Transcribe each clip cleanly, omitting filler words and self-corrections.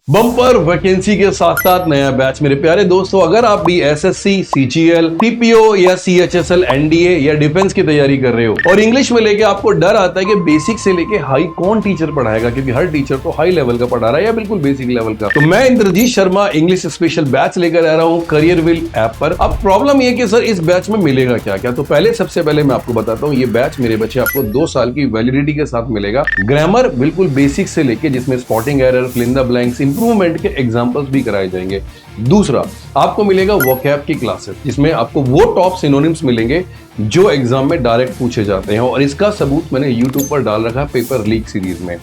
Bumper vacancy के साथ साथ नया बैच। मेरे प्यारे दोस्तों, अगर आप भी एसएससी, सीजीएल, सीपीओ या सीएचएसएल, एनडीए या डिफेंस की तैयारी कर रहे हो और इंग्लिश में लेके आपको डर आता है कि बेसिक से लेके हाई कौन टीचर पढ़ाएगा, क्योंकि हर टीचर तो हाई लेवल का पढ़ा रहा है या बिल्कुल बेसिक लेवल का, तो मैं Indrajeet Sharma English special batch लेकर आ रहा हूँ करियर व्हील ऐप पर। अब प्रॉब्लम ये कि सर इस बैच में मिलेगा क्या क्या, तो सबसे पहले मैं आपको बताता हूँ, ये बैच मेरे बच्चे आपको 2 साल की वैलिडिटी के साथ मिलेगा। ग्रामर बिल्कुल बेसिक से लेके, जिसमें spotting error, fill in the blanks, improvement के एग्जांपल्स भी कराए जाएंगे। दूसरा, आपको मिलेगा वोकैब की क्लासेस, जिसमें आपको वो टॉप सिनोनिम्स मिलेंगे जो एग्जाम में डायरेक्ट पूछे जाते हैं, और इसका सबूत मैंने यूट्यूब पर डाल रखा है पेपर लीक सीरीज में।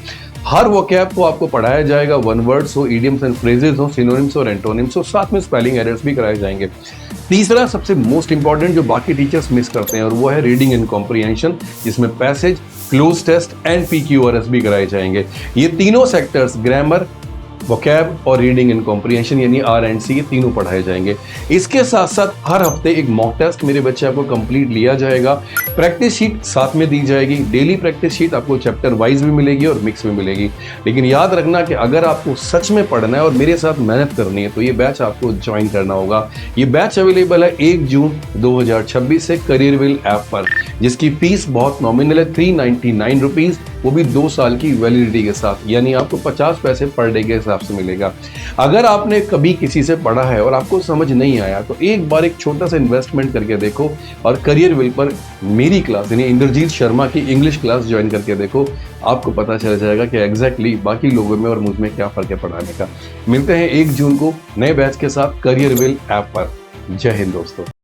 हर वोकैब को आपको पढ़ाया जाएगा, वन वर्ड्स हो, इडियम्स एंड फ्रेजेस हो, सिनोनिम्स और एंटोनिम्स हो, साथ में स्पेलिंग एरर्स भी कराए जाएंगे। तीसरा, सबसे मोस्ट इंपॉर्टेंट जो बाकी टीचर्स मिस करते हैं, और वो है रीडिंग एंड कॉम्प्रिहेंशन, जिसमें passage, cloze test and PQRS भी कराए जाएंगे। ये तीनों सेक्टर्स, ग्रामर, वोकैब और रीडिंग एंड कॉम्प्रिहेंशन यानी आर&सी, ये तीनों पढ़ाए जाएंगे। इसके साथ साथ हर हफ्ते एक मॉक टेस्ट मेरे बच्चे आपको कंप्लीट लिया जाएगा। प्रैक्टिस शीट साथ में दी जाएगी। डेली प्रैक्टिस शीट आपको चैप्टर वाइज भी मिलेगी और मिक्स में मिलेगी। लेकिन याद रखना कि अगर आपको सच में पढ़ना है और मेरे साथ मेहनत करनी है, तो ये बैच आपको ज्वाइन करना होगा। ये बैच अवेलेबल है 1 जून 2026 से करियर व्हील ऐप पर, जिसकी फीस बहुत नॉमिनल है, 399 रुपीज, वो भी 2 साल की वैलिडिटी के साथ, यानी आपको 50 पैसे पर डे के हिसाब से मिलेगा। अगर आपने कभी किसी से पढ़ा है और आपको समझ नहीं आया, तो एक बार एक छोटा सा इन्वेस्टमेंट करके देखो और करियर व्हील पर मेरी क्लास यानी इंद्रजीत शर्मा की इंग्लिश क्लास ज्वाइन करके देखो। आपको पता चल जाएगा कि एग्जैक्टली बाकी लोगों में और मुझ में क्या फर्क है पढ़ाने का। मिलते हैं 1 जून को नए बैच के साथ करियर व्हील ऐप पर। जय हिंद दोस्तों।